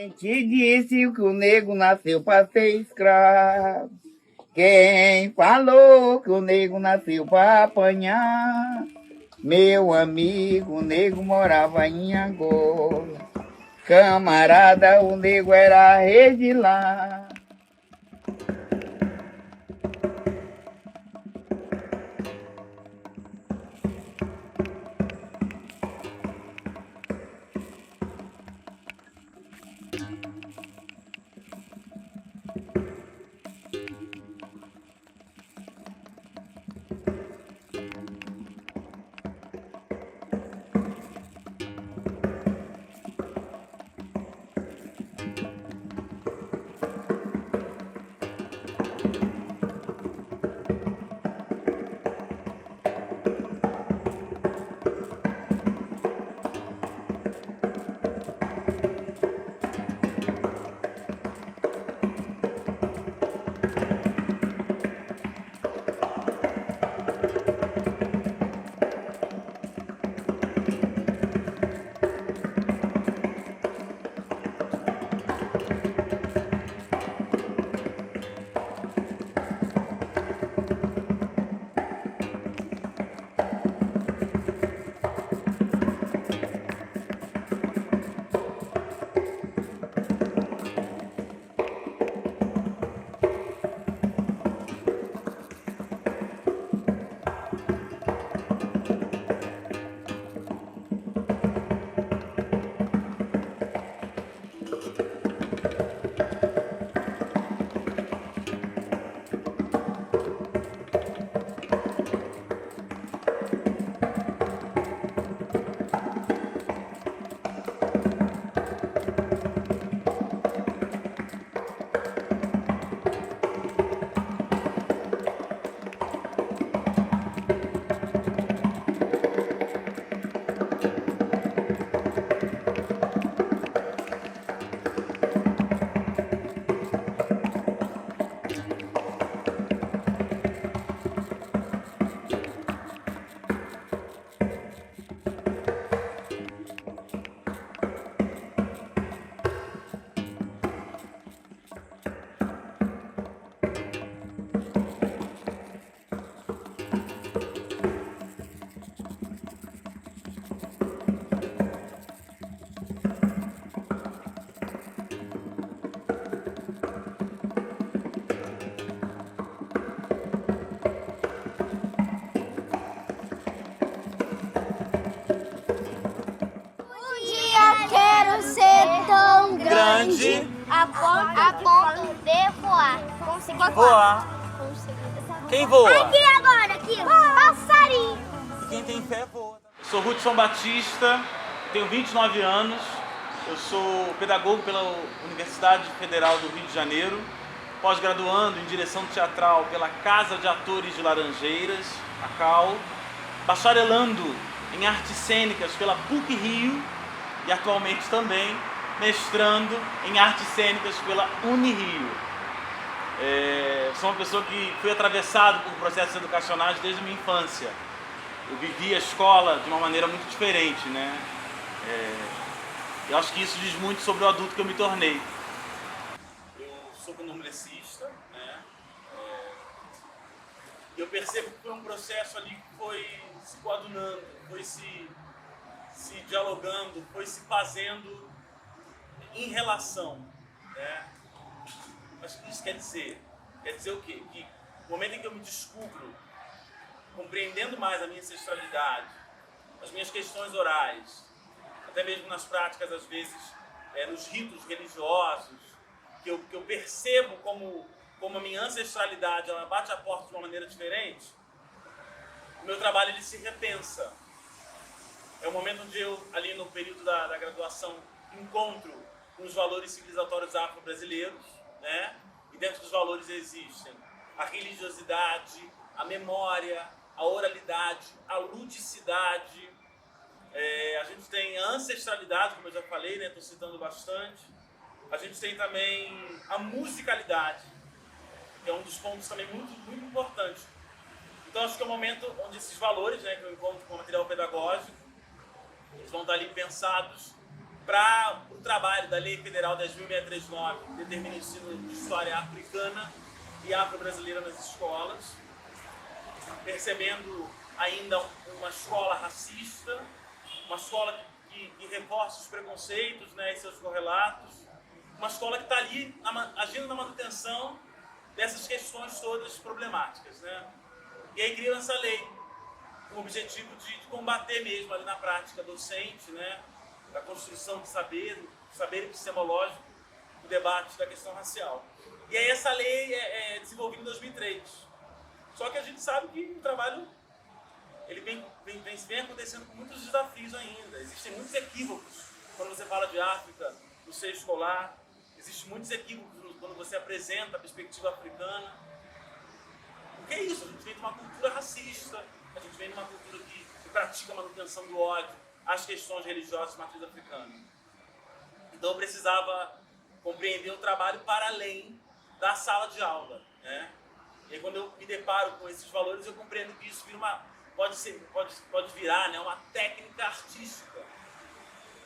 Quem te disse que o negro nasceu para ser escravo? Quem falou que o negro nasceu para apanhar? Meu amigo, o negro morava em Angola. Camarada, o negro era rei de lá. Grande a ponto de voar. Conseguir voar. Quem voa? Aqui agora, aqui, passarinho. E quem tem fé voa. Eu sou Hudson Batista, tenho 29 anos, eu sou pedagogo pela Universidade Federal do Rio de Janeiro, pós-graduando em direção teatral pela Casa de Atores de Laranjeiras, a CAL, bacharelando em artes cênicas pela PUC Rio e atualmente também mestrando em artes cênicas pela Unirio. Sou uma pessoa que fui atravessado por processos educacionais desde a minha infância. Eu vivi a escola de uma maneira muito diferente, né? Eu acho que isso diz muito sobre o adulto que eu me tornei. Eu sou condomlecista, né? E eu percebo que foi um processo ali que foi se coadunando, foi se dialogando, foi se fazendo em relação, né? Mas o que isso quer dizer? Quer dizer o quê? Que no momento em que eu me descubro compreendendo mais a minha ancestralidade, as minhas questões orais, até mesmo nas práticas, às vezes, nos ritos religiosos, que eu percebo como a minha ancestralidade ela bate a porta de uma maneira diferente, o meu trabalho ele se repensa. É o momento onde eu, ali no período da graduação, encontro com os valores civilizatórios afro-brasileiros, né? E dentro dos valores existem a religiosidade, a memória, a oralidade, a ludicidade. A gente tem a ancestralidade, como eu já falei, né? Estou citando bastante. A gente tem também a musicalidade, que é um dos pontos também muito, muito importante. Então acho que é um momento onde esses valores, né, que eu encontro com o material pedagógico, eles vão estar ali pensados para o trabalho da Lei Federal 10.639, que determina o ensino de história africana e afro-brasileira nas escolas, percebendo ainda uma escola racista, uma escola que reforça os preconceitos, né, e seus correlatos, uma escola que está ali agindo na manutenção dessas questões todas problemáticas, né? E aí criou essa lei com o objetivo de combater mesmo ali na prática docente, né, da construção de saber epistemológico, o debate da questão racial. E aí essa lei é desenvolvida em 2003. Só que a gente sabe que o trabalho ele vem acontecendo com muitos desafios ainda. Existem muitos equívocos quando você fala de África no seio escolar. Existem muitos equívocos quando você apresenta a perspectiva africana. O que é isso? A gente vem de uma cultura racista, a gente vem de uma cultura que pratica a manutenção do ódio às questões religiosas de matriz africana. Então eu precisava compreender o trabalho para além da sala de aula, né? E aí, quando eu me deparo com esses valores, eu compreendo que isso pode virar, né, uma técnica artística.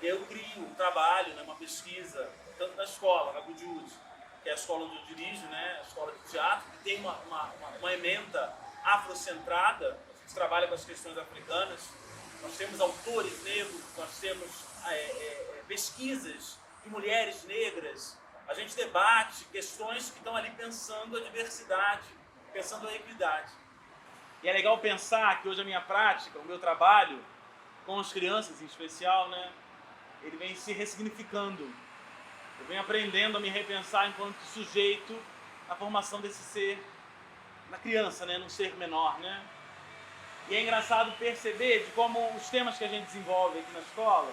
Eu crio um trabalho, né, uma pesquisa, tanto na escola, na Goodwood, que é a escola onde eu dirijo, né, a escola de teatro, que tem uma ementa afrocentrada. A gente trabalha com as questões africanas. Nós temos autores negros, nós temos pesquisas de mulheres negras. A gente debate questões que estão ali pensando a diversidade, pensando a equidade. E é legal pensar que hoje a minha prática, o meu trabalho com as crianças em especial, né, ele vem se ressignificando. Eu venho aprendendo a me repensar enquanto sujeito na formação desse ser, na criança, né, num ser menor, né? E é engraçado perceber de como os temas que a gente desenvolve aqui na escola,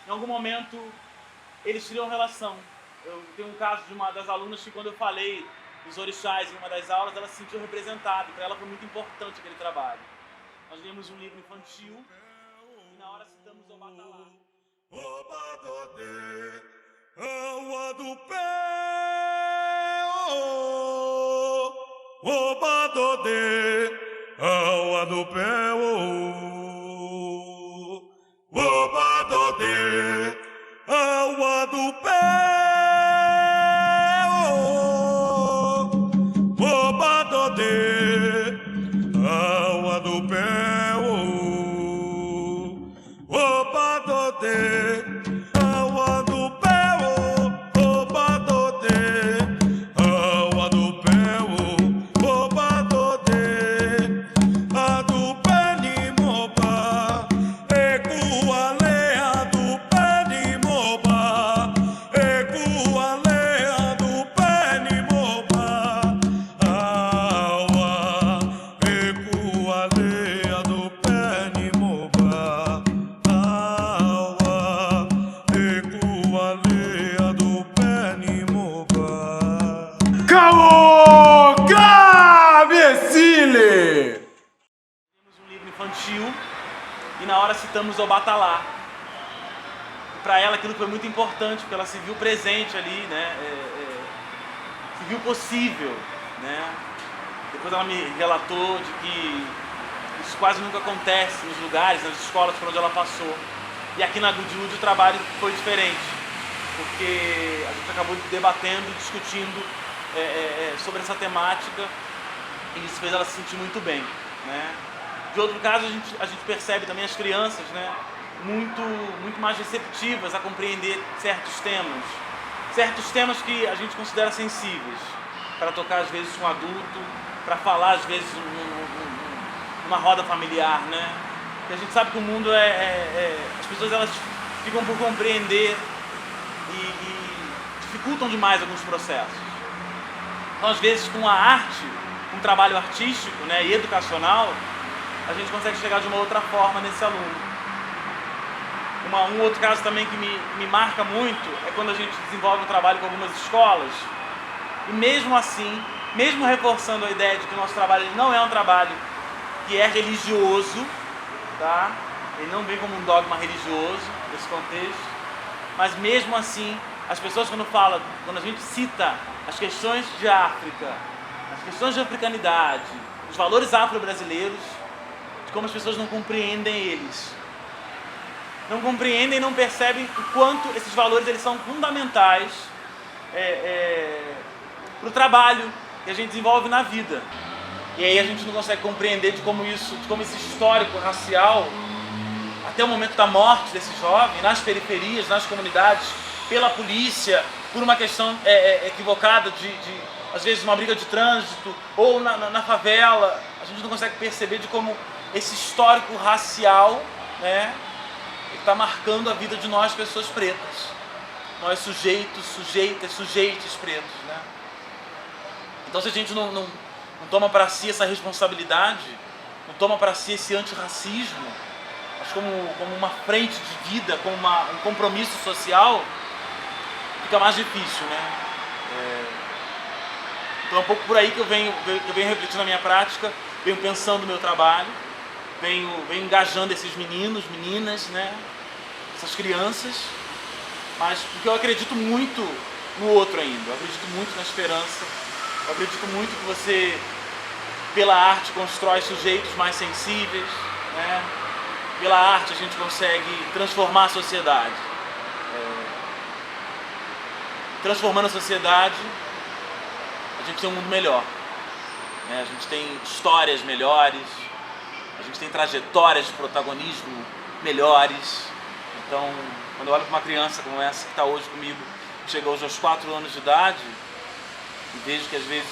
em algum momento, eles criam relação. Eu tenho um caso de uma das alunas que, quando eu falei dos orixás em uma das aulas, ela se sentiu representada. Para ela foi muito importante aquele trabalho. Nós lemos um livro infantil e na hora citamos o Obatalá. Água do pé, Obadode, água do pé, Obadode, água do pé, Obadode, água do pé, Obadode. E na hora citamos o Obatalá. Para ela aquilo foi muito importante, porque ela se viu presente ali, né? Se viu possível, né? Depois ela me relatou de que isso quase nunca acontece nos lugares, nas escolas por onde ela passou. E aqui na Goodwood o trabalho foi diferente, porque a gente acabou debatendo, discutindo sobre essa temática, e isso fez ela se sentir muito bem, né? De outro caso, a gente percebe também as crianças, né, muito mais receptivas a compreender certos temas que a gente considera sensíveis, para tocar às vezes com um adulto, para falar às vezes numa roda familiar, né? Porque a gente sabe que o mundo as pessoas elas ficam por compreender e dificultam demais alguns processos. Então, às vezes, com a arte, com um trabalho artístico, né, e educacional, a gente consegue chegar de uma outra forma nesse aluno. Um outro caso também que me marca muito é quando a gente desenvolve um trabalho com algumas escolas e mesmo assim, mesmo reforçando a ideia de que o nosso trabalho não é um trabalho que é religioso, tá? Ele não vem como um dogma religioso nesse contexto, mas mesmo assim, as pessoas quando a gente cita as questões de África, as questões de africanidade, os valores afro-brasileiros, como as pessoas não compreendem eles. não compreendem e não percebem o quanto esses valores eles são fundamentais para o trabalho que a gente desenvolve na vida. E aí a gente não consegue compreender de como esse histórico racial, até o momento da morte desse jovem, nas periferias, nas comunidades, pela polícia, por uma questão equivocada de às vezes uma briga de trânsito, ou na favela, a gente não consegue perceber de como esse histórico racial, né, está marcando a vida de nós, pessoas pretas. Nós sujeitos, sujeitas, sujeitos pretos, né? Então se a gente não toma para si essa responsabilidade, não toma para si esse antirracismo, mas como uma frente de vida, como um compromisso social, fica mais difícil, né? Então é um pouco por aí que eu venho refletindo na minha prática, venho pensando no meu trabalho, venho engajando esses meninos, meninas, né? Essas crianças, mas porque eu acredito muito no outro ainda, eu acredito muito na esperança, eu acredito muito que você, pela arte, constrói sujeitos mais sensíveis, né? Pela arte a gente consegue transformar a sociedade. Transformando a sociedade, a gente tem um mundo melhor, né? A gente tem histórias melhores, a gente tem trajetórias de protagonismo melhores. Então, quando eu olho para uma criança como essa que está hoje comigo, que chega hoje aos 4 anos de idade, e vejo que às vezes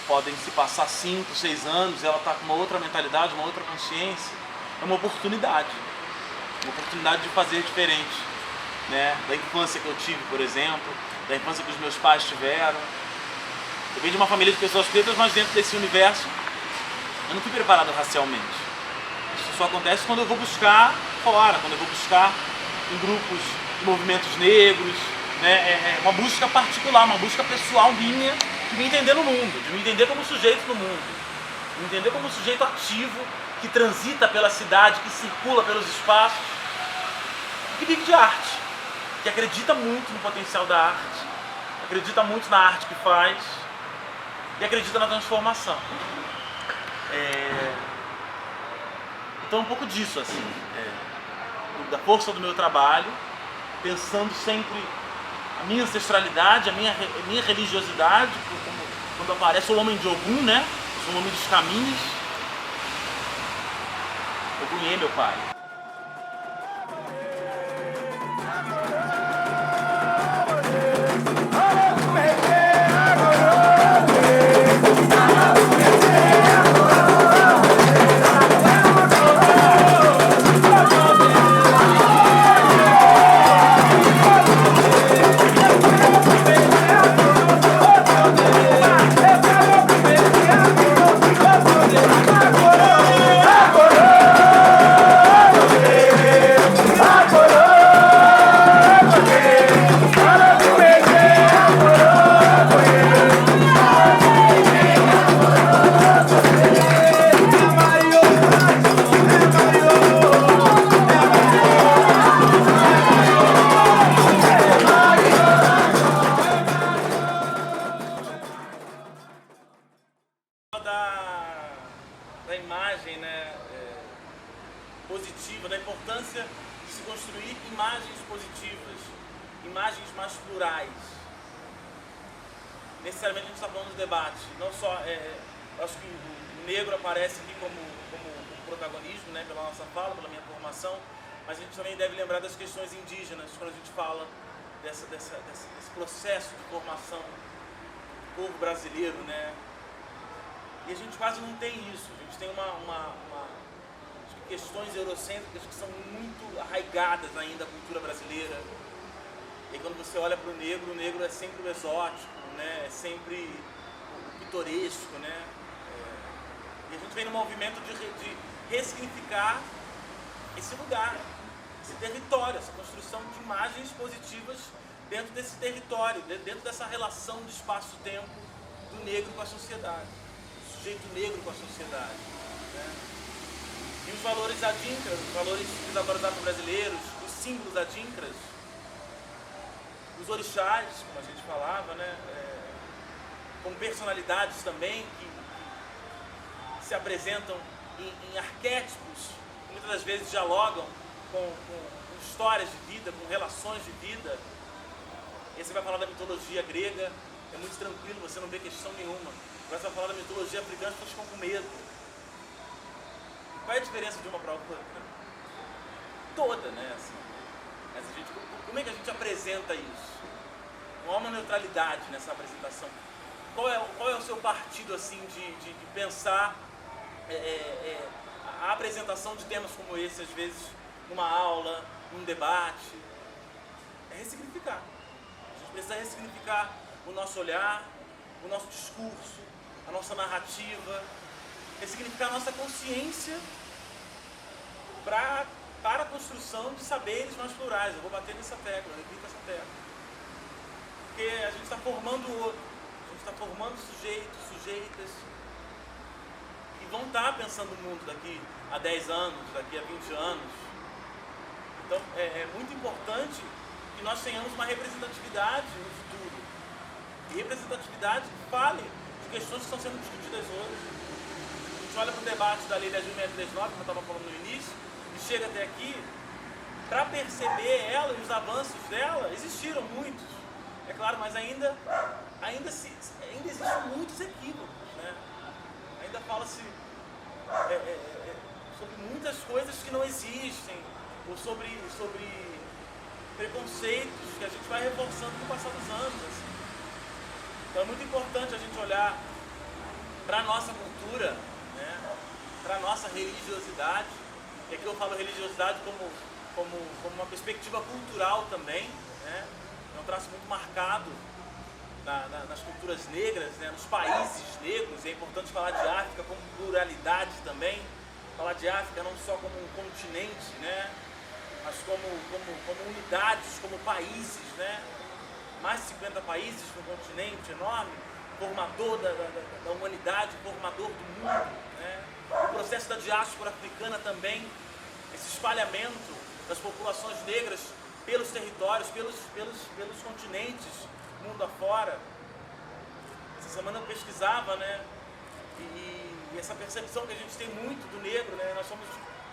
podem se passar 5, 6 anos, ela está com uma outra mentalidade, uma outra consciência, é uma oportunidade de fazer diferente, né? Da infância que eu tive, por exemplo, da infância que os meus pais tiveram. Eu venho de uma família de pessoas pretas, mas dentro desse universo eu não fui preparado racialmente. Isso só acontece quando eu vou buscar fora, quando eu vou buscar em grupos de movimentos negros, né? Uma busca particular, uma busca pessoal minha, de me entender no mundo, de me entender como sujeito no mundo, de me entender como sujeito ativo, que transita pela cidade, que circula pelos espaços, que vive de arte, que acredita muito no potencial da arte, acredita muito na arte que faz e acredita na transformação. Então um pouco disso, assim, da força do meu trabalho, pensando sempre a minha ancestralidade, a minha religiosidade, quando aparece o homem de Ogum, né? Eu sou o homem dos caminhos. Ogum é meu pai. Da imagem, né, positiva, da importância de se construir imagens positivas, imagens mais plurais. Necessariamente a gente está falando do debate, não só, eu acho que o negro aparece aqui como protagonismo, né, pela nossa fala, pela minha formação, mas a gente também deve lembrar das questões indígenas, quando a gente fala desse processo de formação do povo brasileiro, né? E a gente quase não tem isso, a gente tem questões eurocêntricas que são muito arraigadas ainda à cultura brasileira. E quando você olha para o negro é sempre o exótico, né? É sempre o pitoresco, né? E a gente vem num movimento de ressignificar esse lugar, esse território, essa construção de imagens positivas dentro desse território, dentro dessa relação de espaço-tempo do negro com a sociedade. Jeito negro com a sociedade, né? E os valores adinkras, os valores dos agora afro-brasileiros, os símbolos adinkras, os orixás, como a gente falava, né? Como personalidades também que se apresentam em arquétipos, que muitas das vezes dialogam com histórias de vida, com relações de vida. Aí você vai falar da mitologia grega, é muito tranquilo, você não vê questão nenhuma. Agora você vai falar da mitologia africana, as pessoas ficam com medo. Qual é a diferença de uma para outra? Toda, né? Assim. Mas como é que a gente apresenta isso? Não há uma neutralidade nessa apresentação. Qual é o seu partido assim de pensar a apresentação de temas como esse, às vezes, numa aula, num debate? É ressignificar. A gente precisa ressignificar o nosso olhar, o nosso discurso, a nossa narrativa, ressignificar a nossa consciência para a construção de saberes mais plurais. Eu vou bater nessa tecla, eu repito essa tecla. Porque a gente está formando o outro, a gente está formando sujeitos, sujeitas, que vão estar pensando o mundo daqui a 10 anos, daqui a 20 anos. Então é muito importante que nós tenhamos uma representatividade no futuro. E representatividade que fale de questões que estão sendo discutidas hoje. A gente olha para o debate da Lei 10.639, como eu estava falando no início, e chega até aqui, para perceber ela e os avanços dela, existiram muitos, é claro, mas ainda existem muitos equívocos, né? Ainda fala-se sobre muitas coisas que não existem, ou sobre preconceitos que a gente vai reforçando no passar dos anos. Assim. Então é muito importante a gente olhar para a nossa cultura, né? Para a nossa religiosidade. E aqui eu falo religiosidade como uma perspectiva cultural também, né? É um traço muito marcado nas culturas negras, né? Nos países negros. E é importante falar de África como pluralidade também, falar de África não só como um continente, né? Mas como unidades, como países, né? Mais de 50 países no continente enorme, formador da humanidade, formador do mundo, né? O processo da diáspora africana também, esse espalhamento das populações negras pelos territórios, pelos continentes, mundo afora. Essa semana eu pesquisava, né? E essa percepção que a gente tem muito do negro, né? Nós somos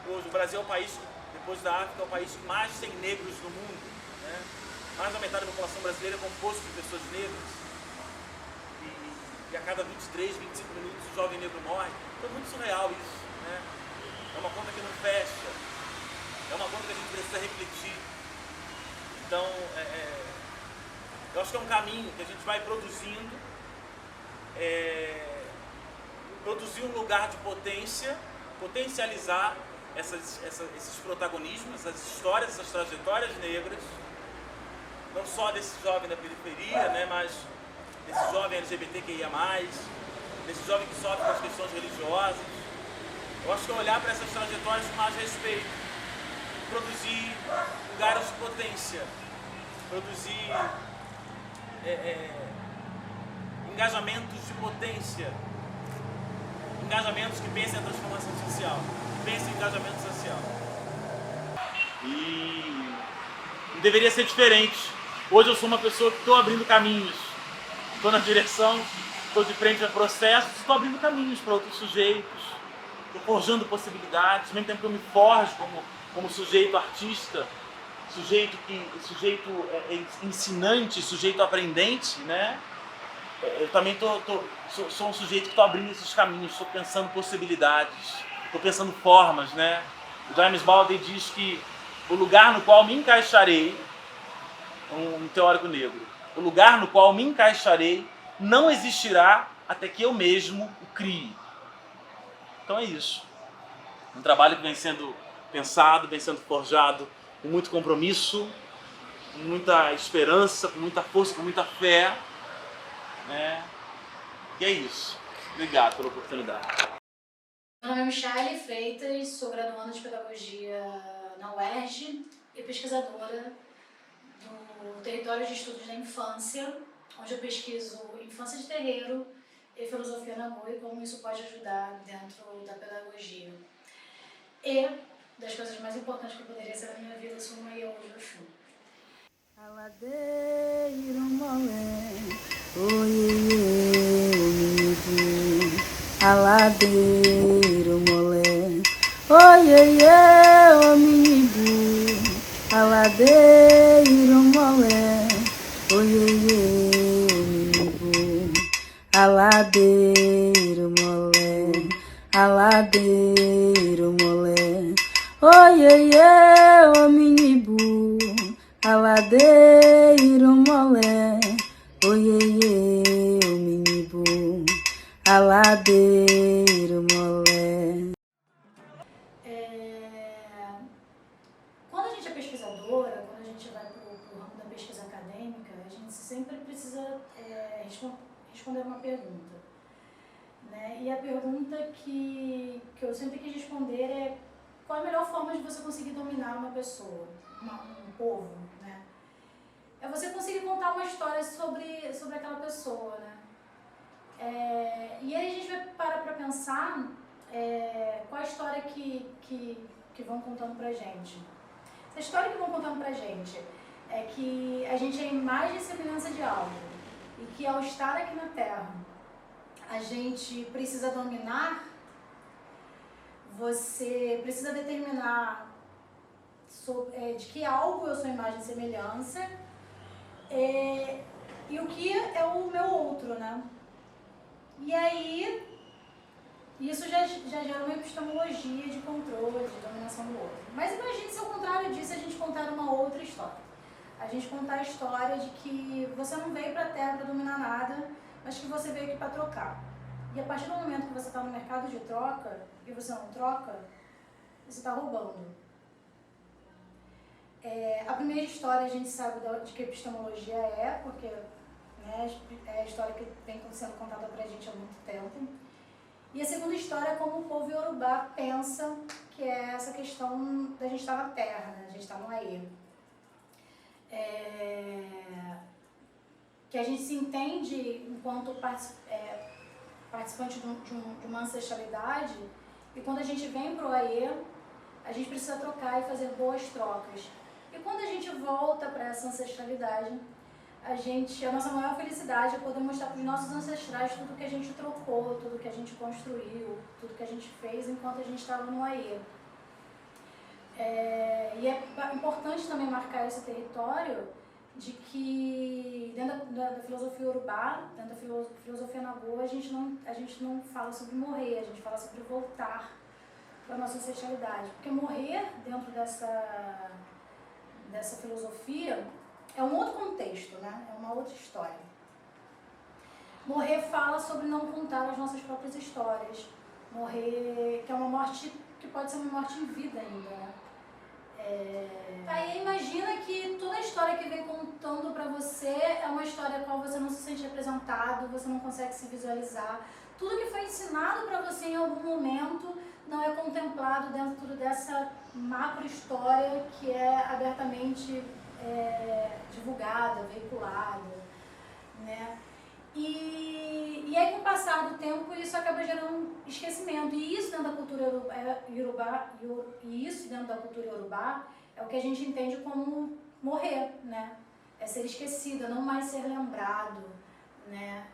hoje, o Brasil é o país, depois da África, é o país que mais tem negros no mundo, né? Mais da metade da população brasileira é composto de pessoas negras. E a cada 23, 25 minutos o jovem negro morre. Então é muito surreal isso, né? É uma conta que não fecha. É uma conta que a gente precisa refletir. Então, eu acho que é um caminho que a gente vai produzindo, produzir um lugar de potência, potencializar esses protagonismos, essas histórias, essas trajetórias negras, não só desse jovem da periferia, né, mas desse jovem LGBTQIA+, desse jovem que sofre com as questões religiosas. Eu acho que é olhar para essas trajetórias com mais respeito, produzir lugares de potência, produzir engajamentos de potência, engajamentos que pensem a transformação social, que pensem em engajamento social. E deveria ser diferente. Hoje eu sou uma pessoa que estou abrindo caminhos, estou na direção, estou de frente a processos, estou abrindo caminhos para outros sujeitos, estou forjando possibilidades, ao mesmo tempo que eu me forjo como sujeito artista, sujeito ensinante, sujeito aprendente, né? Eu também sou um sujeito que estou abrindo esses caminhos, estou pensando possibilidades, estou pensando formas, né? O James Baldwin diz que o lugar no qual me encaixarei, um teórico negro, o lugar no qual me encaixarei não existirá até que eu mesmo o crie. Então é isso. Um trabalho que vem sendo pensado, vem sendo forjado com muito compromisso, com muita esperança, com muita força, com muita fé, né? E é isso. Obrigado pela oportunidade. Meu nome é Michele Freitas, sou graduanda de Pedagogia na UERJ e pesquisadora do Território de Estudos da Infância, onde eu pesquiso infância de terreiro e filosofia Nagô e como isso pode ajudar dentro da pedagogia. E das coisas mais importantes que eu poderia ser na minha vida, sou uma Ieô de Oxum. Aladeiro molé, oiê, omigo. Aladeiro molé, oiê, omigo. aladeiro molé, aladeiro molé. Oiê, ô minibu, aladeiro molé. Oiê, ô minibu, aladeiro molé. Quando a gente é pesquisadora, quando a gente vai para o ramo da pesquisa acadêmica, a gente sempre precisa responder uma pergunta, né? E a pergunta que eu sempre quis responder é: qual a melhor forma de você conseguir dominar uma pessoa, um povo, né? É você conseguir contar uma história sobre aquela pessoa, né? E aí a gente vai parar para pensar qual a história que vão contando pra gente. A história que vão contando pra gente é que a gente é imagem e semelhança de algo, e que ao estar aqui na Terra, a gente precisa dominar, você precisa determinar de que algo eu sou imagem e semelhança, e o que é o meu outro, né? E aí, isso já gera uma epistemologia de controle, de dominação do outro. Mas imagine se ao contrário disso a gente contar uma outra história. A gente contar a história de que você não veio para a Terra para dominar nada, mas que você veio aqui para trocar. E a partir do momento que você está no mercado de troca e você não troca, você está roubando. A primeira história a gente sabe de que epistemologia é, porque né, é a história que vem sendo contada para a gente há muito tempo. E a segunda história é como o povo iorubá pensa que é essa questão da gente estar na Terra, né? A gente está no Aê. Que a gente se entende enquanto participante de uma ancestralidade, e quando a gente vem para o Aê, a gente precisa trocar e fazer boas trocas. E quando a gente volta para essa ancestralidade, a nossa maior felicidade é poder mostrar para os nossos ancestrais tudo que a gente trocou, tudo que a gente construiu, tudo que a gente fez enquanto a gente estava no Aê. E é importante também marcar esse território de que dentro da filosofia urubá, dentro da filosofia nagô, a gente não fala sobre morrer, a gente fala sobre voltar para a nossa ancestralidade. Porque morrer dentro dessa filosofia é um outro contexto, né? É uma outra história. Morrer fala sobre não contar as nossas próprias histórias. Morrer, que é uma morte que pode ser uma morte em vida ainda, né? Aí imagina que toda a história que vem contando pra você é uma história a qual você não se sente representado, você não consegue se visualizar. Tudo que foi ensinado pra você em algum momento não é contemplado dentro dessa macro história que é abertamente divulgada, veiculada, né? E aí, com o passar do tempo, isso acaba gerando esquecimento. E isso dentro da cultura iorubá, é o que a gente entende como morrer, né? É ser esquecido, não mais ser lembrado, né?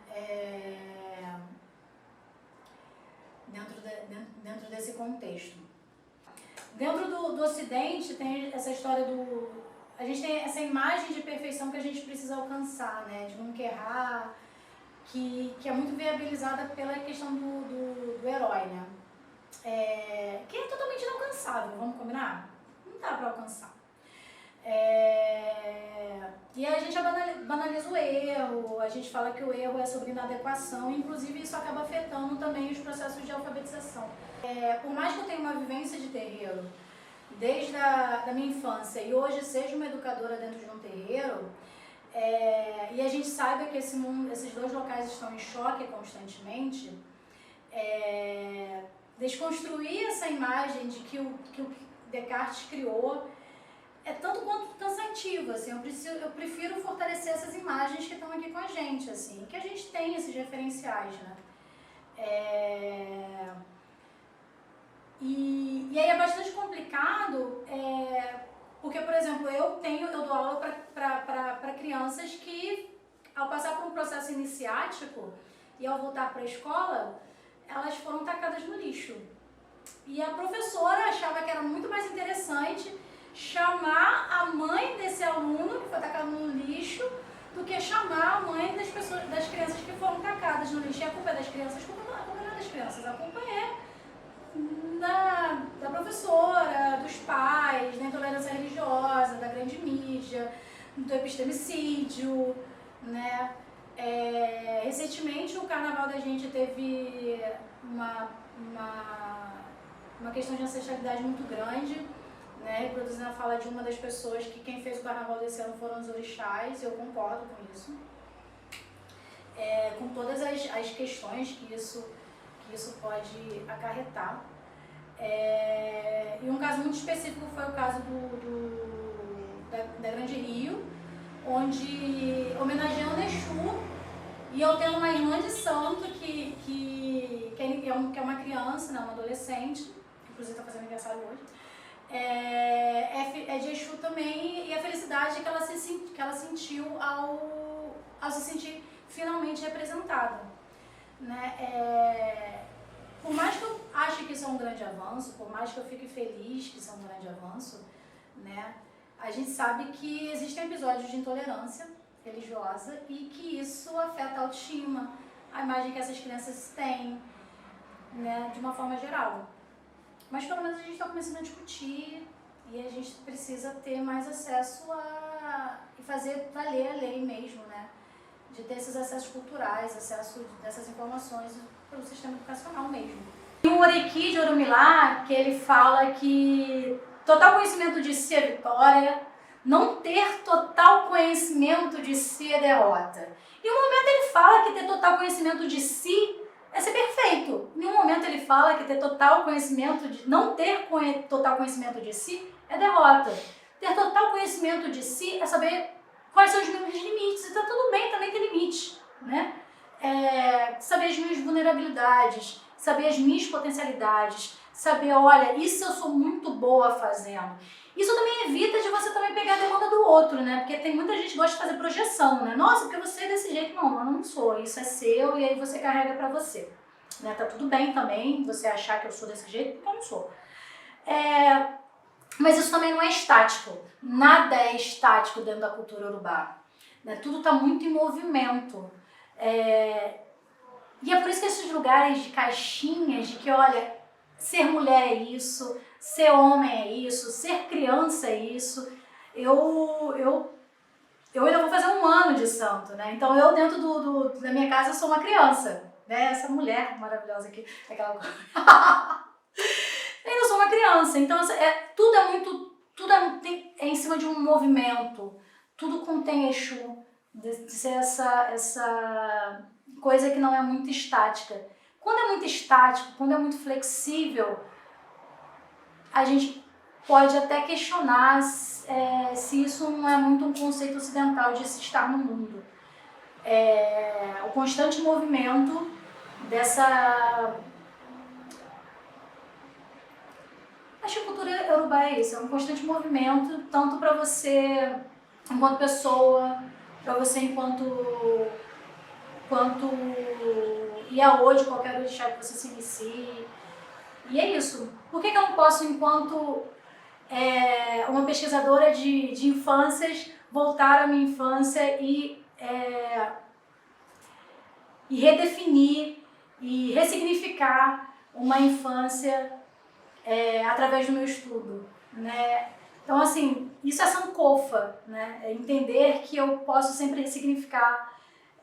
Dentro desse contexto. Dentro do Ocidente tem essa história a gente tem essa imagem de perfeição que a gente precisa alcançar, né? De nunca errar, que é muito viabilizada pela questão do herói, né? Que é totalmente inalcançável, vamos combinar? Não dá para alcançar. E a gente banaliza o erro, a gente fala que o erro é sobre inadequação, inclusive isso acaba afetando também os processos de alfabetização. Por mais que eu tenha uma vivência de terreiro desde a minha infância e hoje seja uma educadora dentro de um terreiro, e a gente saiba que esses dois locais estão em choque constantemente, desconstruir essa imagem de que o Descartes criou é tanto quanto cansativo, assim. Eu prefiro fortalecer essas imagens que estão aqui com a gente, assim, que a gente tem esses referenciais, né? E aí é bastante complicado, porque, por exemplo, eu dou aula para crianças que, ao passar por um processo iniciático e ao voltar para a escola, elas foram tacadas no lixo. E a professora achava que era muito mais interessante chamar a mãe desse aluno que foi tacado no lixo do que chamar a mãe das pessoas, das crianças que foram tacadas no lixo. E a culpa é das crianças, a culpa não é das crianças, a culpa é da professora, dos pais, da intolerância religiosa, da grande mídia, do epistemicídio, né? Recentemente o carnaval da gente teve uma questão de ancestralidade muito grande, né? Reproduzindo a fala de uma das pessoas que quem fez o carnaval desse ano foram os orixás, e eu concordo com isso. Com todas as questões que isso pode acarretar. E um caso muito específico foi o caso da Grande Rio, onde homenageando Exu, e eu tenho uma irmã de santo que é uma criança, né, uma adolescente, que inclusive está fazendo aniversário hoje, é de Exu também, e a felicidade que ela sentiu ao se sentir finalmente representada, né? Por mais que eu ache que isso é um grande avanço, por mais que eu fique feliz que isso é um grande avanço, né, a gente sabe que existem episódios de intolerância religiosa e que isso afeta a autoestima, a imagem que essas crianças têm, né, de uma forma geral. Mas pelo menos a gente está começando a discutir e a gente precisa ter mais acesso e fazer valer a lei mesmo, né? De ter esses acessos culturais, acesso dessas informações para o sistema educacional mesmo. Tem o Oreki de Orumilá, que ele fala que total conhecimento de si é vitória, não ter total conhecimento de si é derrota. Em um momento ele fala que ter total conhecimento de si é ser perfeito. Em um momento ele fala que ter total conhecimento não ter total conhecimento de si é derrota. Ter total conhecimento de si é saber quais são os meus limites. E tá tudo bem também ter limite, né? Saber as minhas vulnerabilidades, saber as minhas potencialidades, saber, olha, isso eu sou muito boa fazendo. Isso também evita de você também pegar a demanda do outro, né? Porque tem muita gente que gosta de fazer projeção, né? Nossa, porque você é desse jeito. Não, eu não sou. Isso é seu e aí você carrega pra você. Né? Tá tudo bem também você achar que eu sou desse jeito, porque eu não sou. Mas isso também não é estático. Nada é estático dentro da cultura urubá. Né? Tudo tá muito em movimento. E é por isso que esses lugares de caixinhas, de que, olha, ser mulher é isso, ser homem é isso, ser criança é isso. Eu ainda vou fazer 1 ano de santo, né? Então eu dentro da minha casa sou uma criança, né? Essa mulher maravilhosa aqui, aquela coisa. Eu sou uma criança, então tudo é em cima de um movimento, tudo contém Exu, de ser essa coisa que não é muito estática. Quando é muito estático, quando é muito flexível, a gente pode até questionar se isso não é muito um conceito ocidental de se estar no mundo. O constante movimento dessa... Acho que a cultura iorubá é isso, é um constante movimento, tanto para você enquanto pessoa, para você enquanto Iaô de qualquer orixá que você se inicie. E é isso. Por que eu não posso, enquanto uma pesquisadora de infâncias, voltar à minha infância e redefinir e ressignificar uma infância através do meu estudo, né? Então, assim, isso é sankofa, né? É entender que eu posso sempre ressignificar,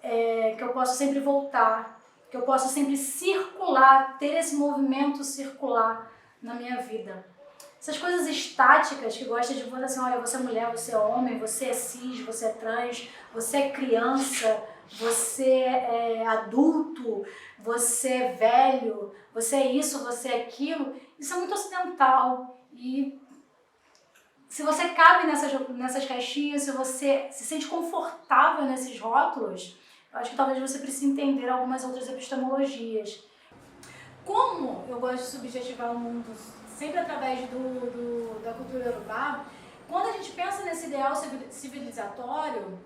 que eu posso sempre voltar, que eu posso sempre circular, ter esse movimento circular na minha vida. Essas coisas estáticas que gostam de falar assim, olha, você é mulher, você é homem, você é cis, você é trans, você é criança, você é adulto, você é velho, você é isso, você é aquilo, isso é muito ocidental. E se você cabe nessas caixinhas, se você se sente confortável nesses rótulos, eu acho que talvez você precise entender algumas outras epistemologias. Como eu gosto de subjetivar o mundo sempre através da cultura iorubá, quando a gente pensa nesse ideal civilizatório,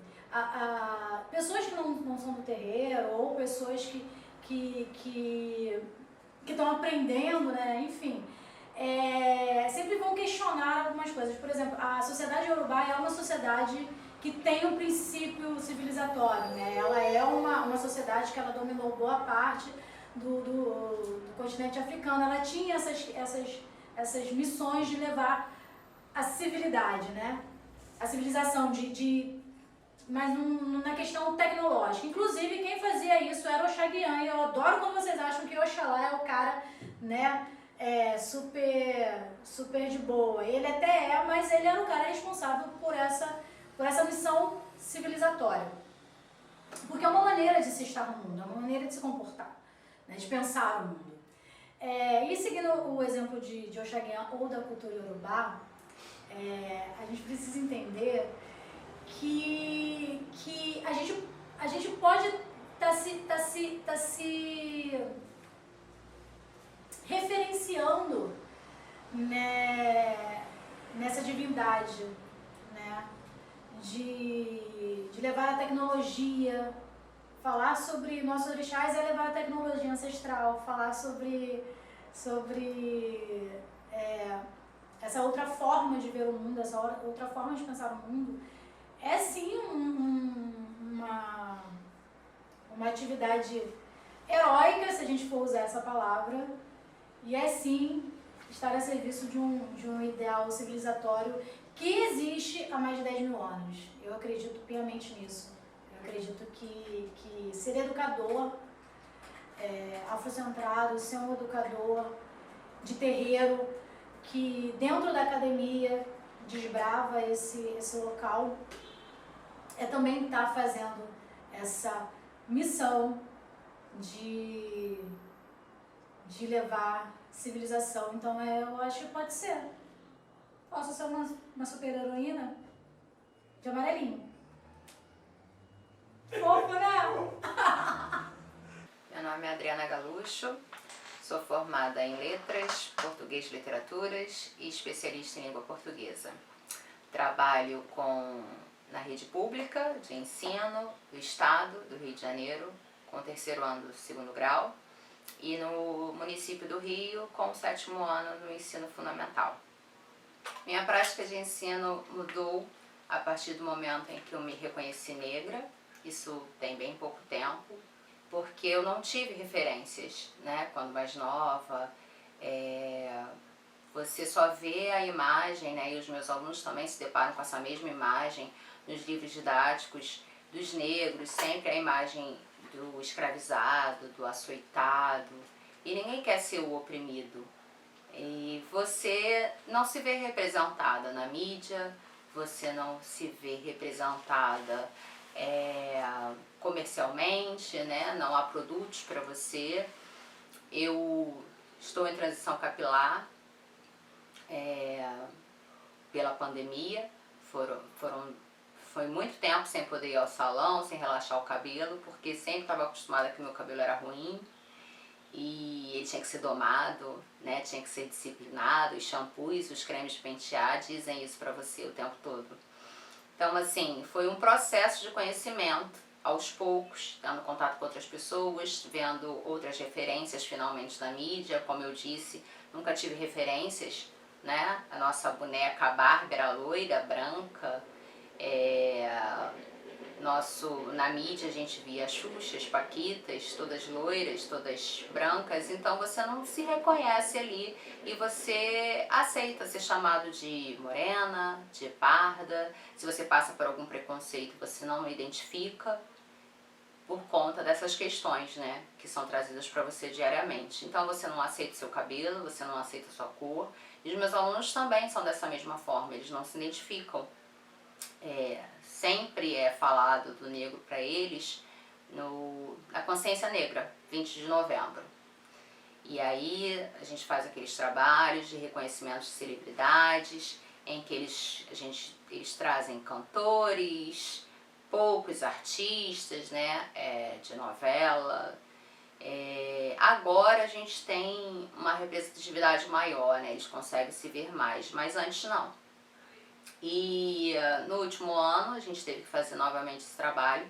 pessoas que não são do terreiro, ou pessoas que estão aprendendo, né, enfim, sempre vão questionar algumas coisas. Por exemplo, a sociedade iorubá é uma sociedade que tem um princípio civilizatório, né? Ela é uma sociedade que ela dominou boa parte do continente africano. Ela tinha essas missões de levar a civilidade, né? A civilização mas na questão tecnológica. Inclusive, quem fazia isso era Oxaguian. E eu adoro quando vocês acham que Oxalá é o cara, né, super de boa. Ele até é, mas ele era o cara responsável por essa missão civilizatória. Porque é uma maneira de se estar no mundo, é uma maneira de se comportar, né, de pensar o mundo. E seguindo o exemplo de Oxaguian ou da cultura iorubá, a gente precisa entender que a gente pode tá se referenciando, né, nessa divindade, né, de levar a tecnologia, falar sobre nossos orixás é levar a tecnologia ancestral, falar sobre essa outra forma de ver o mundo, essa outra forma de pensar o mundo, é sim uma atividade heróica, se a gente for usar essa palavra, e é sim estar a serviço de um ideal civilizatório que existe há mais de 10 mil anos. Eu acredito piamente nisso. Eu acredito que ser educador, afrocentrado, ser um educador de terreiro, que dentro da academia desbrava esse local, também estar fazendo essa missão de levar civilização. Então eu acho que pode ser. Posso ser uma super heroína de amarelinho. Fofo, né? Meu nome é Adriana Galucho, sou formada em Letras, Português e Literaturas e especialista em língua portuguesa. Trabalho na rede pública de ensino do Estado do Rio de Janeiro, com o 3º ano do 2º grau, e no município do Rio, com o 7º ano no ensino fundamental. Minha prática de ensino mudou a partir do momento em que eu me reconheci negra, isso tem bem pouco tempo, porque eu não tive referências, né, quando mais nova. Você só vê a imagem, né, e os meus alunos também se deparam com essa mesma imagem nos livros didáticos dos negros, sempre a imagem do escravizado, do açoitado, e ninguém quer ser o oprimido. E você não se vê representada na mídia, você não se vê representada comercialmente, né? Não há produtos para você. Eu estou em transição capilar pela pandemia, foi muito tempo sem poder ir ao salão, sem relaxar o cabelo, porque sempre estava acostumada que meu cabelo era ruim e ele tinha que ser domado, né? Tinha que ser disciplinado. Os shampoos, os cremes de pentear dizem isso pra você o tempo todo. Então, assim, foi um processo de conhecimento, aos poucos, tendo contato com outras pessoas, vendo outras referências finalmente na mídia. Como eu disse, nunca tive referências, né? A nossa boneca, a Barbie, era loira, branca. Na mídia a gente via Xuxas, Paquitas, todas loiras, todas brancas, então você não se reconhece ali e você aceita ser chamado de morena, de parda. Se você passa por algum preconceito, você não identifica por conta dessas questões, né, que são trazidas para você diariamente. Então você não aceita o seu cabelo, você não aceita a sua cor, e os meus alunos também são dessa mesma forma, eles não se identificam. Sempre é falado do negro para eles na Consciência Negra, 20 de novembro. E aí a gente faz aqueles trabalhos de reconhecimento de celebridades, em que eles trazem cantores, poucos artistas, né, de novela. Agora a gente tem uma representatividade maior, né, eles conseguem se ver mais, mas antes não. E no último ano a gente teve que fazer novamente esse trabalho,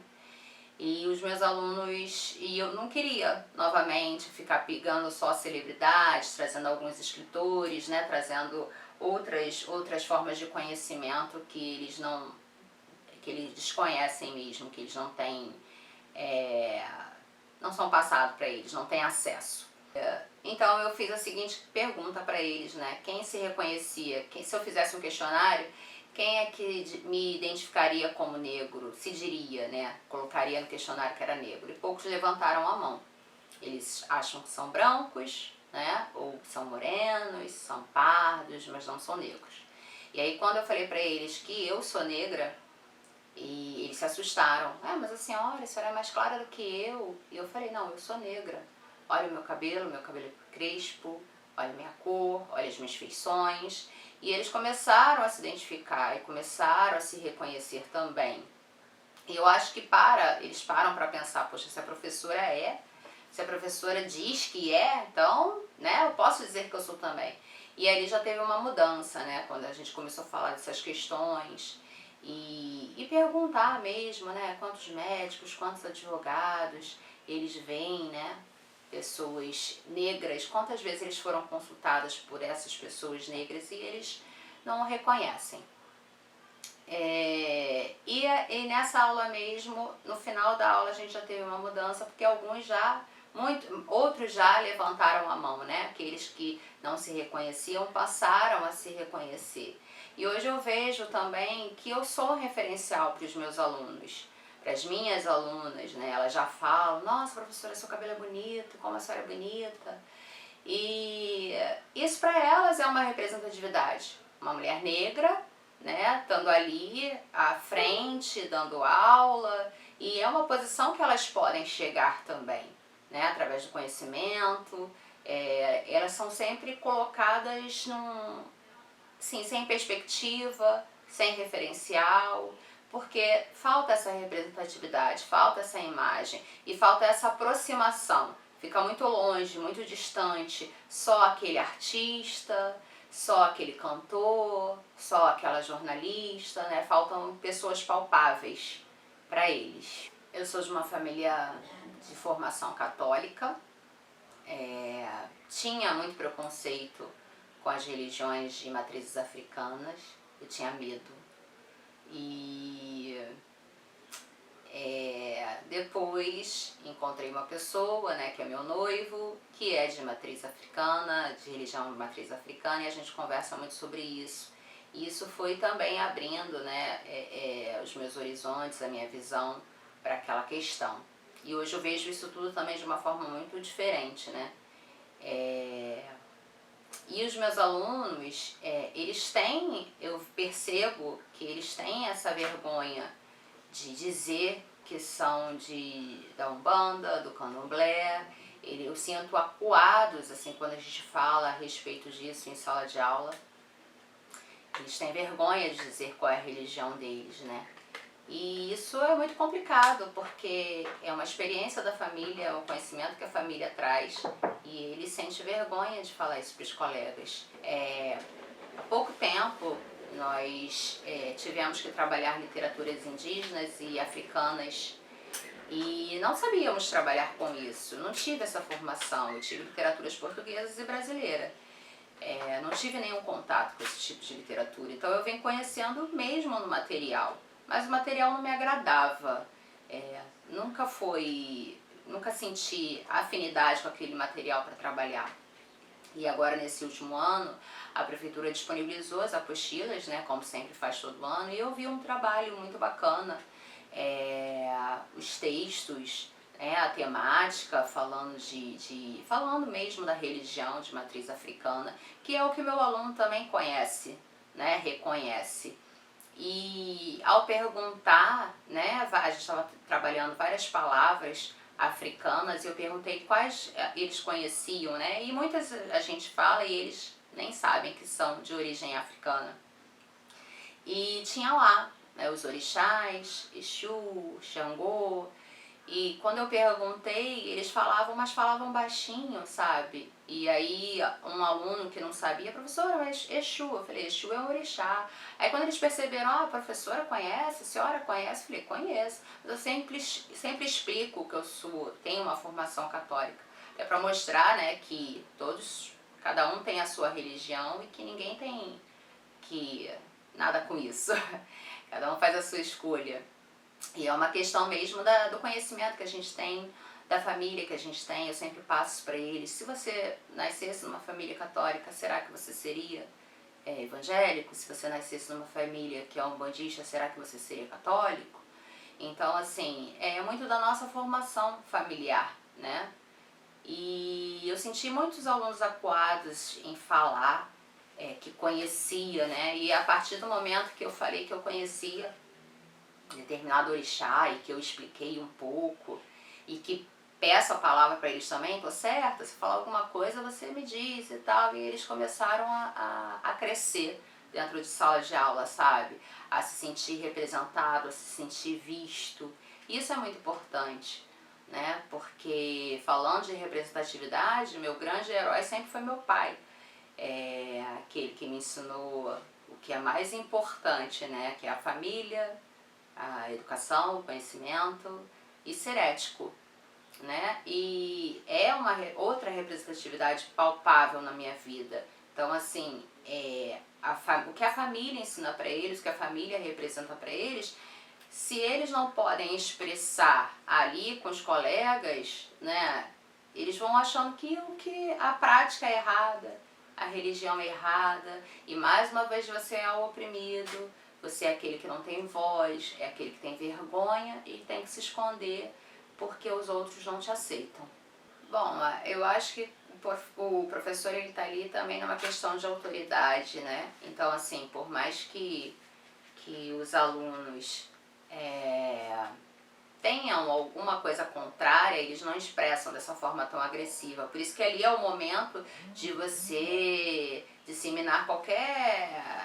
e os meus alunos, e eu não queria novamente ficar pegando só celebridades, trazendo alguns escritores, né, trazendo outras formas de conhecimento que eles desconhecem mesmo, que eles não têm, não são passados para eles, não têm acesso. Então eu fiz a seguinte pergunta para eles, né? Quem se reconhecia, se eu fizesse um questionário, quem é que me identificaria como negro, se diria, né? Colocaria no questionário que era negro. E poucos levantaram a mão. Eles acham que são brancos, né? Ou que são morenos, são pardos, mas não são negros. E aí quando eu falei para eles que eu sou negra, e eles se assustaram. Mas a senhora é mais clara do que eu. E eu falei, não, eu sou negra. Olha o meu cabelo é crespo, olha a minha cor, olha as minhas feições. E eles começaram a se identificar e começaram a se reconhecer também. E eu acho que eles param para pensar, poxa, se a professora diz que então, né, eu posso dizer que eu sou também. E aí já teve uma mudança, né, quando a gente começou a falar dessas questões e perguntar mesmo, né, quantos médicos, quantos advogados eles veem, né, pessoas negras, quantas vezes eles foram consultadas por essas pessoas negras e eles não reconhecem. E nessa aula mesmo, no final da aula a gente já teve uma mudança, porque outros já levantaram a mão, né? Aqueles que não se reconheciam passaram a se reconhecer. E hoje eu vejo também que eu sou referencial para os meus alunos, para as minhas alunas, né? Elas já falam, nossa professora, seu cabelo é bonito, como a senhora é bonita. E isso para elas é uma representatividade. Uma mulher negra, né, estando ali à frente, dando aula, e é uma posição que elas podem chegar também, né, através do conhecimento. Elas são sempre colocadas sem perspectiva, sem referencial, porque falta essa representatividade, falta essa imagem e falta essa aproximação. Fica muito longe, muito distante, só aquele artista, só aquele cantor, só aquela jornalista, né? Faltam pessoas palpáveis para eles. Eu sou de uma família de formação católica, tinha muito preconceito com as religiões de matrizes africanas, eu tinha medo. E depois encontrei uma pessoa, né, que é meu noivo, que é de matriz africana, de religião de matriz africana, e a gente conversa muito sobre isso. E isso foi também abrindo, né, os meus horizontes, a minha visão para aquela questão. E hoje eu vejo isso tudo também de uma forma muito diferente, né. E os meus alunos, eu percebo que eles têm essa vergonha de dizer que são da Umbanda, do Candomblé. Eu sinto acuados, assim, quando a gente fala a respeito disso em sala de aula. Eles têm vergonha de dizer qual é a religião deles, né? E isso é muito complicado, porque é uma experiência da família, é um conhecimento que a família traz, e ele sente vergonha de falar isso para os colegas. Há pouco tempo, nós tivemos que trabalhar literaturas indígenas e africanas, e não sabíamos trabalhar com isso. Não tive essa formação, eu tive literaturas portuguesas e brasileiras. Não tive nenhum contato com esse tipo de literatura, então eu venho conhecendo mesmo no material. Mas o material não me agradava, nunca senti afinidade com aquele material para trabalhar. E agora, nesse último ano, a prefeitura disponibilizou as apostilas, né, como sempre faz todo ano, e eu vi um trabalho muito bacana, os textos, a temática, falando mesmo da religião de matriz africana, que é o que meu aluno também conhece, né, reconhece. E ao perguntar, né, a gente estava trabalhando várias palavras africanas, e eu perguntei quais eles conheciam, né, e muitas a gente fala e eles nem sabem que são de origem africana. E tinha lá, né, os orixás, Exu, Xangô, e quando eu perguntei, eles falavam, mas falavam baixinho, sabe? E aí um aluno que não sabia, professora, mas Exu, eu falei, Exu é um orixá. Aí quando eles perceberam, a professora conhece, a senhora conhece? Eu falei, conheço. Mas eu sempre explico que tenho uma formação católica. É para mostrar, né, que cada um tem a sua religião e que ninguém tem nada com isso. Cada um faz a sua escolha. E é uma questão mesmo do conhecimento que a gente tem, da família que a gente tem. Eu sempre passo para eles: se você nascesse numa família católica, será que você seria evangélico? Se você nascesse numa família que é umbandista, será que você seria católico? Então, assim, é muito da nossa formação familiar, né? E eu senti muitos alunos acuados em falar que conhecia, né? E a partir do momento que eu falei que eu conhecia determinado orixá e que eu expliquei um pouco e que peço a palavra para eles também, tô certa, se falar alguma coisa você me diz e tal, e eles começaram a crescer dentro de sala de aula, sabe? A se sentir representado, a se sentir visto. Isso é muito importante, né? Porque falando de representatividade, meu grande herói sempre foi meu pai. Aquele que me ensinou o que é mais importante, né? Que é a família, a educação, o conhecimento e ser ético, né? E é uma outra representatividade palpável na minha vida. Então, assim, o que a família ensina para eles, o que a família representa para eles, se eles não podem expressar ali com os colegas, né? Eles vão achando que a prática é errada, a religião é errada, e mais uma vez você é o oprimido, você é aquele que não tem voz, é aquele que tem vergonha e tem que se esconder porque os outros não te aceitam. Bom, eu acho que o professor ele tá ali também numa questão de autoridade, né? Então, assim, por mais que os alunos tenham alguma coisa contrária, eles não expressam dessa forma tão agressiva. Por isso que ali é o momento de você disseminar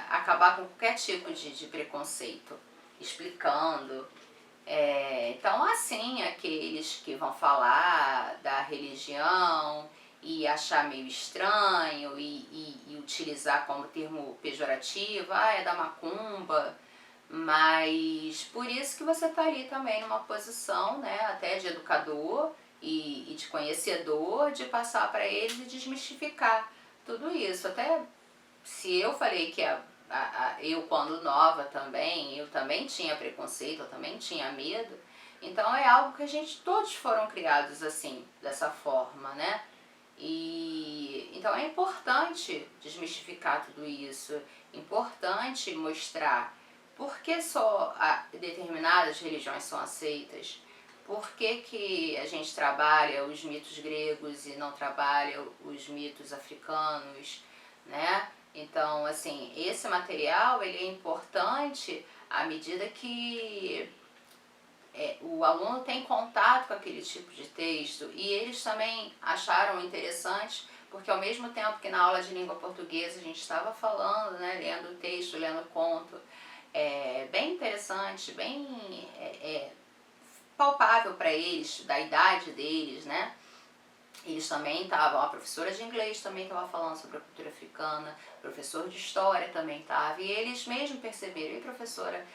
acabar com qualquer tipo de preconceito, explicando. Então, assim, aqueles que vão falar da religião e achar meio estranho e utilizar como termo pejorativo, é da macumba, mas por isso que você está ali também numa posição, né, até de educador e de conhecedor, de passar para eles e desmistificar tudo isso. Até se eu falei que eu quando nova também, eu também tinha preconceito, eu também tinha medo, então é algo que todos foram criados assim, dessa forma, né? E então é importante desmistificar tudo isso, importante mostrar por que só determinadas religiões são aceitas, por que a gente trabalha os mitos gregos e não trabalha os mitos africanos, né? Então, assim, esse material ele é importante à medida que o aluno tem contato com aquele tipo de texto, e eles também acharam interessante, porque ao mesmo tempo que na aula de língua portuguesa a gente estava falando, né, lendo texto, lendo conto, bem interessante, bem palpável para eles, da idade deles, né? Eles também estavam, a professora de inglês também estava falando sobre a cultura africana, o professor de história também estava, e eles mesmo perceberam: e professora,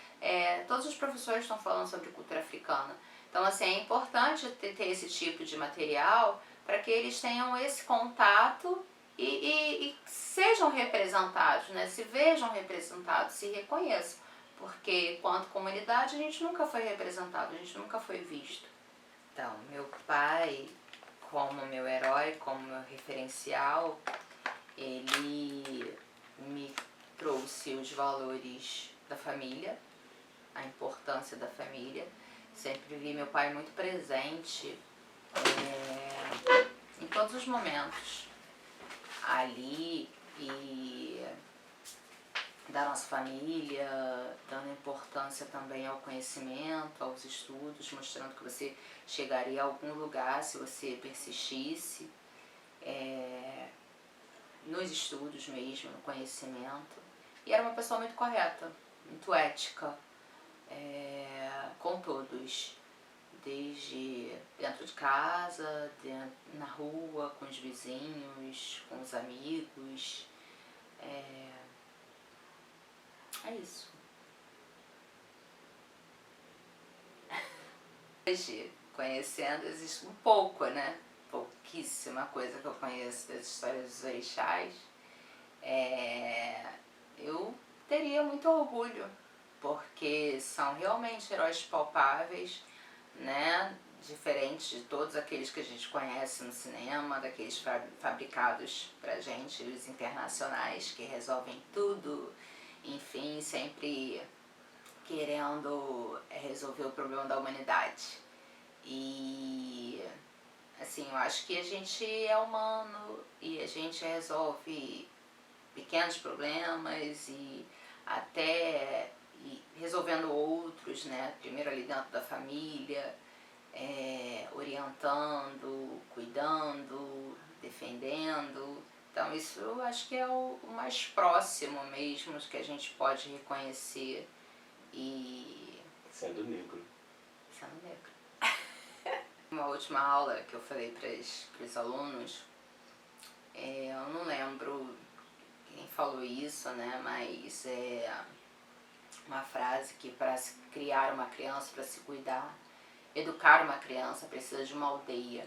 todos os professores estão falando sobre cultura africana. Então, assim, é importante ter esse tipo de material para que eles tenham esse contato e sejam representados, né? Se vejam representados, se reconheçam, porque quanto comunidade a gente nunca foi representado, a gente nunca foi visto. Então, meu pai, como meu herói, como meu referencial, ele me trouxe os valores da família, a importância da família. Sempre vi meu pai muito presente em todos os momentos ali, e da nossa família, dando importância também ao conhecimento, aos estudos, mostrando que você chegaria a algum lugar se você persistisse nos estudos mesmo, no conhecimento. E era uma pessoa muito correta, muito ética, com todos, desde dentro de casa, na rua, com os vizinhos, com os amigos. É isso. Hoje, conhecendo, existe um pouco, né? Pouquíssima coisa que eu conheço das histórias dos orixás. Eu teria muito orgulho porque são realmente heróis palpáveis, né? Diferentes de todos aqueles que a gente conhece no cinema, daqueles fabricados pra gente, os internacionais que resolvem tudo, enfim, sempre querendo resolver o problema da humanidade. E assim, eu acho que a gente é humano e a gente resolve pequenos problemas e até resolvendo outros, né? Primeiro ali dentro da família, orientando, cuidando, defendendo. Então isso eu acho que é o mais próximo mesmo que a gente pode reconhecer e... Sendo negro. Sendo negro. Uma última aula que eu falei para os alunos, eu não lembro quem falou isso, né? Mas é uma frase que para criar uma criança, para se cuidar, educar uma criança precisa de uma aldeia.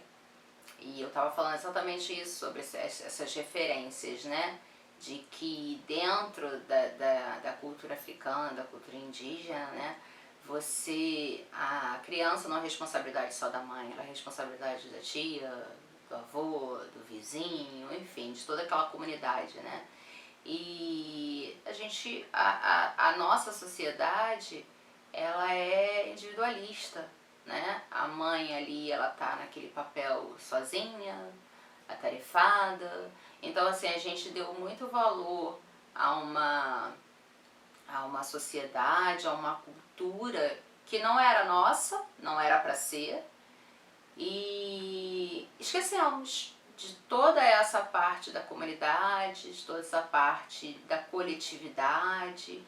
E eu estava falando exatamente isso, sobre essas referências, né? De que dentro da cultura africana, da cultura indígena, né? A criança não é responsabilidade só da mãe, ela é responsabilidade da tia, do avô, do vizinho, enfim, de toda aquela comunidade, né? E a nossa sociedade, ela é individualista, né? A mãe ali, ela tá naquele papel sozinha, atarefada. Então, assim, a gente deu muito valor a uma sociedade, a uma cultura que não era nossa, não era para ser, e esquecemos de toda essa parte da comunidade, de toda essa parte da coletividade.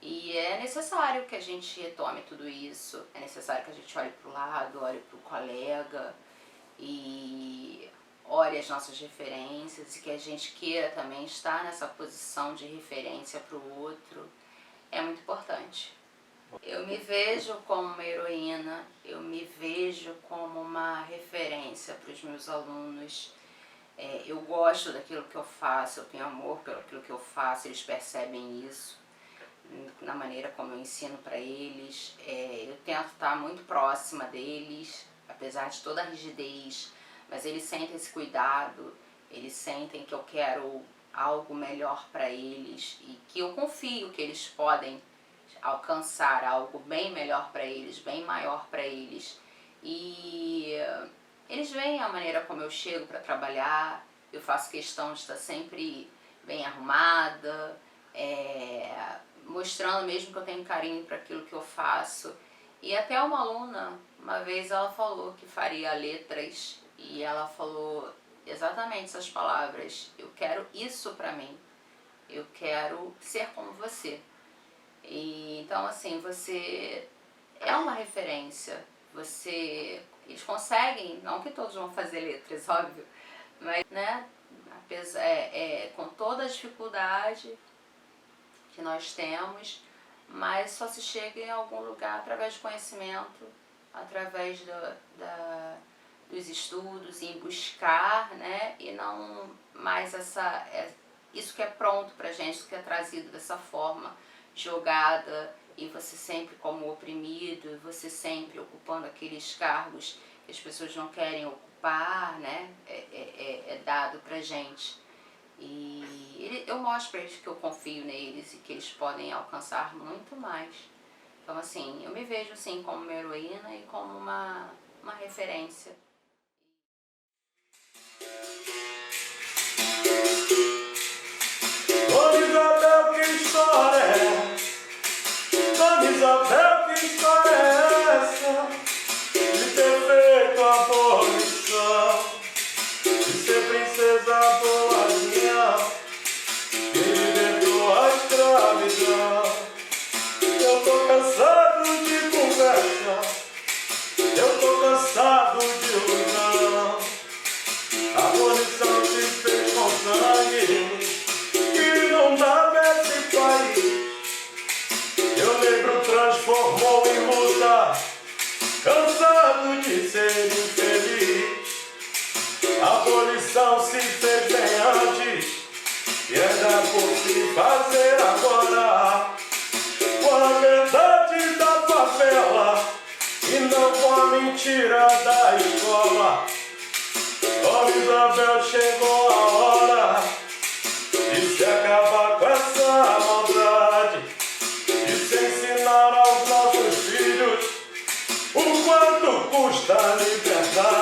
E é necessário que a gente retome tudo isso, é necessário que a gente olhe para o lado, olhe para o colega e olhe as nossas referências e que a gente queira também estar nessa posição de referência para o outro. É muito importante. Eu me vejo como uma heroína, eu me vejo como uma referência para os meus alunos. Eu gosto daquilo que eu faço, eu tenho amor pelo aquilo que eu faço, eles percebem isso na maneira como eu ensino para eles. Eu tento estar muito próxima deles, apesar de toda a rigidez, mas eles sentem esse cuidado, eles sentem que eu quero algo melhor para eles e que eu confio que eles podem alcançar algo bem melhor para eles, bem maior para eles. E eles veem a maneira como eu chego para trabalhar, eu faço questão de estar sempre bem arrumada, mostrando mesmo que eu tenho carinho para aquilo que eu faço. E até uma aluna, uma vez ela falou que faria letras e ela falou exatamente essas palavras: eu quero isso para mim, eu quero ser como você. E então, assim, você é uma referência, eles conseguem, não que todos vão fazer letras, óbvio, mas, né, com toda a dificuldade que nós temos, mas só se chega em algum lugar através do conhecimento, através dos estudos, em buscar, né, e não mais isso que é pronto pra gente, isso que é trazido dessa forma, jogada, e você sempre como oprimido, você sempre ocupando aqueles cargos que as pessoas não querem ocupar, né, é dado pra gente. E eu mostro pra eles que eu confio neles e que eles podem alcançar muito mais. Então, assim, eu me vejo assim como uma heroína e como uma referência. Dona Isabel, que história é? Dona Isabel, que história é essa? De ter feito a abolição, de ser princesa boazinha, que libertou a escravidão. Eu tô cansado de conversa, eu tô cansado de ilusão. A abolição se fez com sangue, não dá nesse país. Eu negro transformou em luta, cansado de ser infeliz. mentira da escola. Dona Isabel, chegou a hora de se acabar com essa maldade, de se ensinar aos nossos filhos o quanto custa a liberdade.